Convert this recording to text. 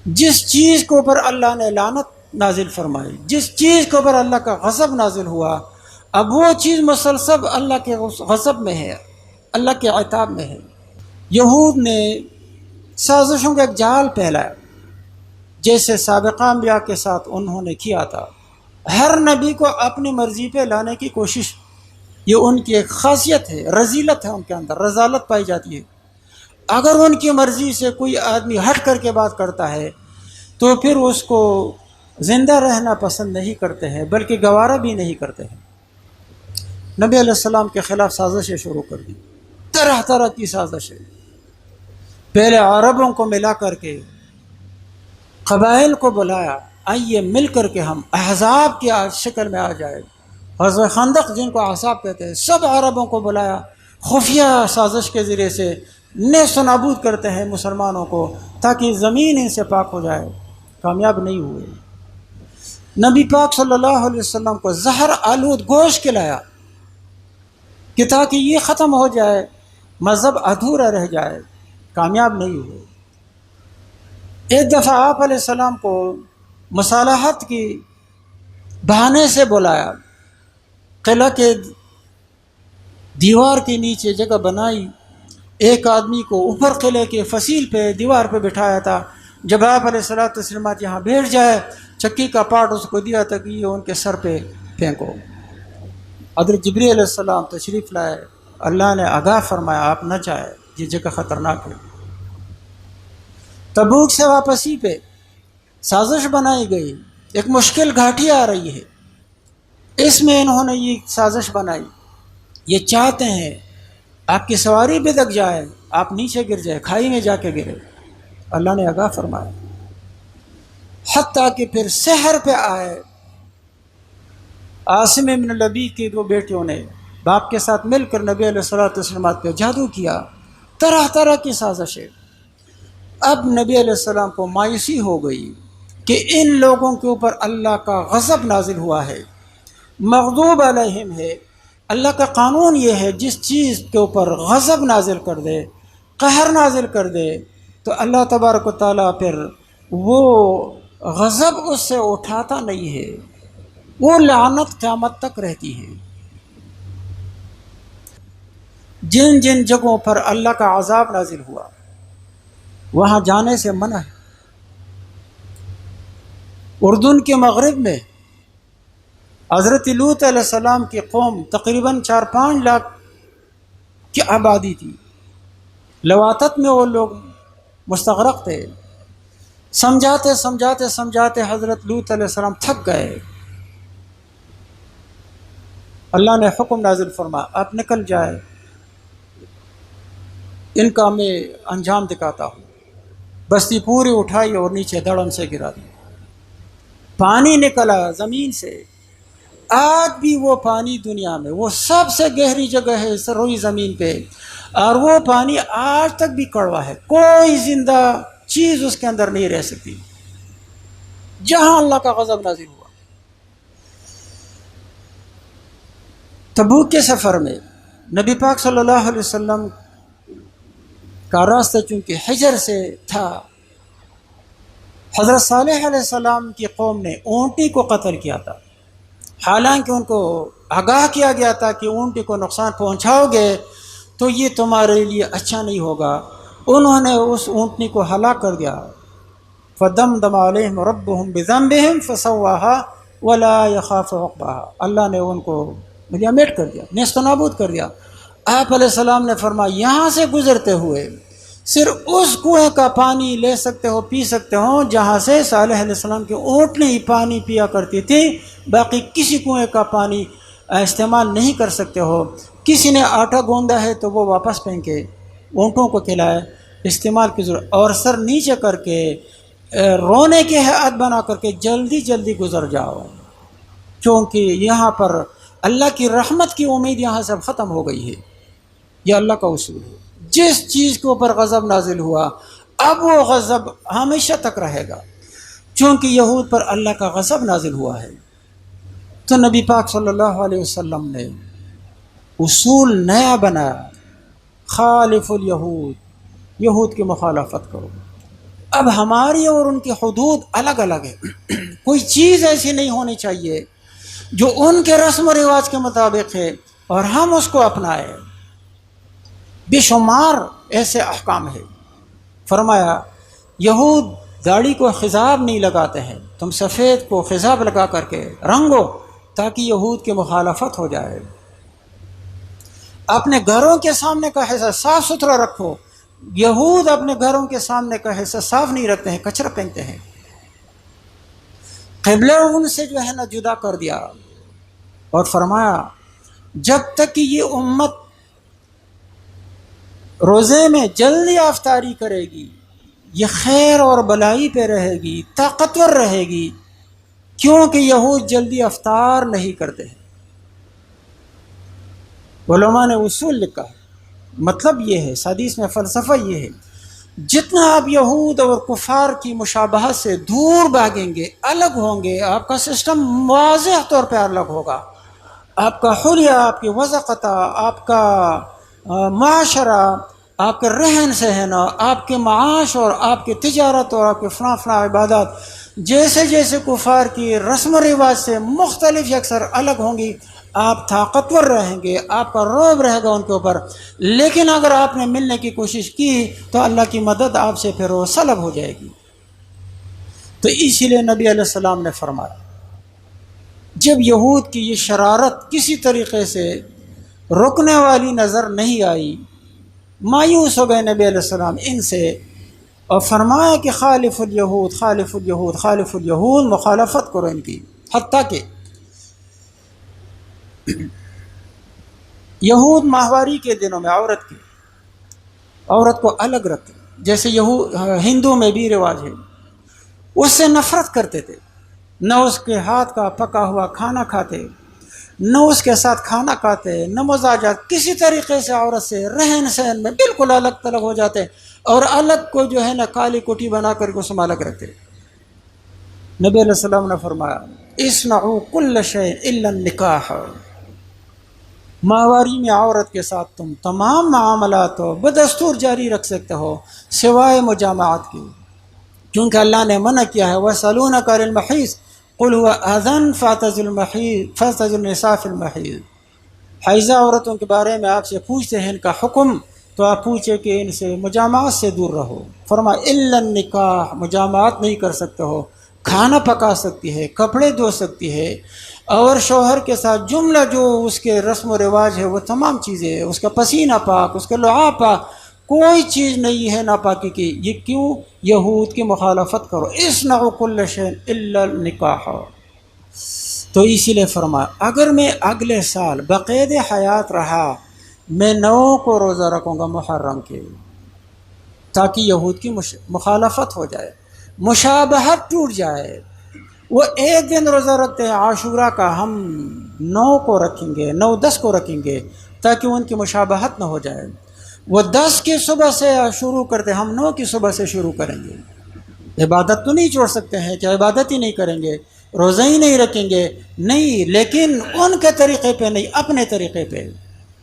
جس چیز کے اوپر اللہ نے لعنت نازل فرمائی، جس چیز کے اوپر اللہ کا غضب نازل ہوا، اب وہ چیز مسلسل اللہ کے غضب میں ہے، اللہ کے عتاب میں ہے۔ یہود نے سازشوں کا ایک جال پھیلایا، جیسے سابقہ انبیاء کے ساتھ انہوں نے کیا تھا۔ ہر نبی کو اپنی مرضی پہ لانے کی کوشش، یہ ان کی ایک خاصیت ہے، رذیلت ہے، ان کے اندر رذالت پائی جاتی ہے۔ اگر ان کی مرضی سے کوئی آدمی ہٹ کر کے بات کرتا ہے تو پھر اس کو زندہ رہنا پسند نہیں کرتے ہیں، بلکہ گوارا بھی نہیں کرتے ہیں۔ نبی علیہ السلام کے خلاف سازشیں شروع کر دی، طرح طرح کی سازشیں۔ پہلے عربوں کو ملا کر کے قبائل کو بلایا، آئیے مل کر کے ہم احزاب کی شکل میں آ جائے، غزوہ خندق جن کو احزاب کہتے ہیں، سب عربوں کو بلایا، خفیہ سازش کے ذریعے سے نیست و نابود کرتے ہیں مسلمانوں کو تاکہ زمین ان سے پاک ہو جائے۔ کامیاب نہیں ہوئے۔ نبی پاک صلی اللہ علیہ وسلم کو زہر آلود گوشت کھلایا کہ تاکہ یہ ختم ہو جائے، مذہب ادھورا رہ جائے، کامیاب نہیں ہوئے۔ ایک دفعہ آپ علیہ السلام کو مصالحت کی بہانے سے بلایا، قلعہ کے دیوار کے نیچے جگہ بنائی، ایک آدمی کو اوپر قلعے کے فصیل پہ دیوار پہ بٹھایا تھا۔ جب آپ علیہ الصلوۃ والسلام یہاں بیٹھ جائے، چکی کا پارٹ اس کو دیا تھا کہ یہ ان کے سر پہ پھینکو۔ حضرت جبریل علیہ السلام تشریف لائے، اللہ نے آگاہ فرمایا آپ نہ جائے، یہ جگہ خطرناک ہے۔ تبوک سے واپسی پہ سازش بنائی گئی، ایک مشکل گھاٹی آ رہی ہے، اس میں انہوں نے یہ سازش بنائی، یہ چاہتے ہیں آپ کی سواری بدک جائے، آپ نیچے گر جائے، کھائی میں جا کے گرے۔ اللہ نے آگاہ فرمایا، حتیٰ کہ پھر سحر پہ آئے، عاصم بن لبید کی دو بیٹیوں نے باپ کے ساتھ مل کر نبی علیہ الصلوۃ والسلام پہ جادو کیا، طرح طرح کی سازشیں۔ اب نبی علیہ السلام کو مایوسی ہو گئی کہ ان لوگوں کے اوپر اللہ کا غضب نازل ہوا ہے، مغضوب علیہم ہے۔ اللہ کا قانون یہ ہے جس چیز کے اوپر غضب نازل کر دے، قہر نازل کر دے، تو اللہ تبارک و تعالیٰ پھر وہ غضب اس سے اٹھاتا نہیں ہے، وہ لعنت قیامت تک رہتی ہے۔ جن جن جگہوں پر اللہ کا عذاب نازل ہوا وہاں جانے سے منع ہے۔ اردن کے مغرب میں حضرت لوط علیہ السلام کی قوم تقریباً 4-5 لاکھ کی آبادی تھی، لواطت میں وہ لوگ مستغرق تھے۔ سمجھاتے سمجھاتے سمجھاتے حضرت لوط علیہ السلام تھک گئے، اللہ نے حکم نازل فرما آپ نکل جائے، ان کا میں انجام دکھاتا ہوں۔ بستی پوری اٹھائی اور نیچے دڑم سے گرا دی، پانی نکلا زمین سے۔ آج بھی وہ پانی دنیا میں وہ سب سے گہری جگہ ہے روئی زمین پہ، اور وہ پانی آج تک بھی کڑوا ہے، کوئی زندہ چیز اس کے اندر نہیں رہ سکتی، جہاں اللہ کا غضب نازل ہوا۔ تبوک کے سفر میں نبی پاک صلی اللہ علیہ وسلم کا راستہ چونکہ حجر سے تھا، حضرت صالح علیہ السلام کی قوم نے اونٹی کو قتل کیا تھا، حالانکہ ان کو آگاہ کیا گیا تھا کہ اونٹی کو نقصان پہنچاؤ گے تو یہ تمہارے لیے اچھا نہیں ہوگا۔ انہوں نے اس اونٹنی کو ہلاک کر دیا، فدمدم علیہم ربہم بذنبہم فسواہا ولا یخاف عقباہا، اللہ نے ان کو ملیامیٹ کر دیا، نیست و نابود کر دیا۔ آپ علیہ السلام نے فرمایا یہاں سے گزرتے ہوئے صرف اس کنویں کا پانی لے سکتے ہو، پی سکتے ہو جہاں سے صالح علیہ السلام کی اونٹنی ہی پانی پیا کرتی تھی، باقی کسی کنویں کا پانی استعمال نہیں کر سکتے ہو۔ کسی نے آٹا گوندا ہے تو وہ واپس پھینکے، اونٹوں کو کھلائے، استعمال کی ضرورت، اور سر نیچے کر کے رونے کی ہیئت بنا کر کے جلدی جلدی گزر جاؤ، کیونکہ یہاں پر اللہ کی رحمت کی امید یہاں سے ختم ہو گئی ہے۔ یہ اللہ کا اصول ہے، جس چیز کے اوپر غضب نازل ہوا اب وہ غضب ہمیشہ تک رہے گا، چونکہ یہود پر اللہ کا غضب نازل ہوا ہے۔ تو نبی پاک صلی اللہ علیہ وسلم نے اصول نیا بنایا، خالف الیہود، یہود کی مخالفت کرو۔ اب ہماری اور ان کی حدود الگ الگ ہے، کوئی چیز ایسی نہیں ہونی چاہیے جو ان کے رسم و رواج کے مطابق ہے اور ہم اس کو اپنائیں۔ بے شمار ایسے احکام ہے۔ فرمایا یہود داڑھی کو خضاب نہیں لگاتے ہیں، تم سفید کو خضاب لگا کر کے رنگو تاکہ یہود کی مخالفت ہو جائے۔ اپنے گھروں کے سامنے کا حصہ صاف ستھرا رکھو، یہود اپنے گھروں کے سامنے کا حصہ صاف نہیں رکھتے ہیں، کچرا پہنتے ہیں۔ قبلہ ان سے جو ہے نا جدا کر دیا، اور فرمایا جب تک کہ یہ امت روزے میں جلدی افطاری کرے گی، یہ خیر اور بلائی پہ رہے گی، طاقتور رہے گی، کیونکہ یہود جلدی افطار نہیں کرتے ہیں۔ علماء نے اصول لکھا ہے، مطلب یہ ہے، حدیث میں فلسفہ یہ ہے، جتنا آپ یہود اور کفار کی مشابہت سے دور بھاگیں گے، الگ ہوں گے، آپ کا سسٹم واضح طور پہ الگ ہوگا، آپ کا حلیہ، آپ کی وضاقتہ، آپ کا معاشرہ، آپ کے رہن سہن، آپ کے معاش اور آپ کی تجارت اور آپ کے فلاں عبادات جیسے جیسے کفار کی رسم و رواج سے مختلف یکسر الگ ہوں گی، آپ طاقتور رہیں گے، آپ کا رعب رہے گا ان کے اوپر، لیکن اگر آپ نے ملنے کی کوشش کی تو اللہ کی مدد آپ سے پھر وہ سلب ہو جائے گی۔ تو اسی لیے نبی علیہ السلام نے فرمایا جب یہود کی یہ شرارت کسی طریقے سے رکنے والی نظر نہیں آئی، مایوس ہو گئے نبی علیہ السلام ان سے، اور فرمایا کہ خالف الیہود خالف الیہود خالف الیہود، مخالفت کرو ان کی۔ حتیٰ کہ یہود ماہواری کے دنوں میں عورت کو الگ رکھتے، جیسے ہندو میں بھی رواج ہے، اس سے نفرت کرتے تھے، نہ اس کے ہاتھ کا پکا ہوا کھانا کھاتے، نہ اس کے ساتھ کھانا کھاتے، نہ مزاجات، کسی طریقے سے عورت سے رہن سہن میں بالکل الگ تلگ ہو جاتے، اور الگ کو جو ہے نا کالی کوٹھی بنا کر کے اس میں الگ رکھتے۔ نبی علیہ السلام نے فرمایا اصنعوا کل شیء الا النکاح، ماہواری میں عورت کے ساتھ تم تمام معاملات ہو بدستور جاری رکھ سکتے ہو سوائے مجامعات کی، کیونکہ اللہ نے منع کیا ہے وَيَسْأَلُونَكَ عَنِ الْمَحِيضِ قُلْ هُوَ أَذًى فَاعْتَزِلُوا النِّسَاءَ فِي الْمَحِيضِ، حیضہ عورتوں کے بارے میں آپ سے پوچھتے ہیں ان کا حکم، تو آپ پوچھے کہ ان سے مجامعات سے دور رہو۔ فرمایا الا النکاح، مجامعات نہیں کر سکتے ہو، کھانا پکا سکتی ہے، کپڑے دھو سکتی ہے، اور شوہر کے ساتھ جملہ جو اس کے رسم و رواج ہے وہ تمام چیزیں، اس کا پسینہ پاک، اس کا لعاب پاک، کوئی چیز نہیں ہے ناپاکی کی۔ یہ کیوں؟ یہود کی مخالفت کرو، اصنعوا کل شیء الا النکاح۔ تو اسی لیے فرمایا اگر میں اگلے سال بقید حیات رہا، میں 9 کو روزہ رکھوں گا محرم کے، تاکہ یہود کی مخالفت ہو جائے، مشابہت ٹوٹ جائے۔ وہ ایک دن روزہ رکھتے ہیں عاشورہ کا، ہم 9 کو رکھیں گے، 9 10 کو رکھیں گے تاکہ ان کی مشابہت نہ ہو جائے۔ وہ 10 کی صبح سے شروع کرتے، ہم 9 کی صبح سے شروع کریں گے۔ عبادت تو نہیں چھوڑ سکتے ہیں کہ عبادت ہی نہیں کریں گے، روزہ ہی نہیں رکھیں گے، نہیں، لیکن ان کے طریقے پہ نہیں، اپنے طریقے پہ۔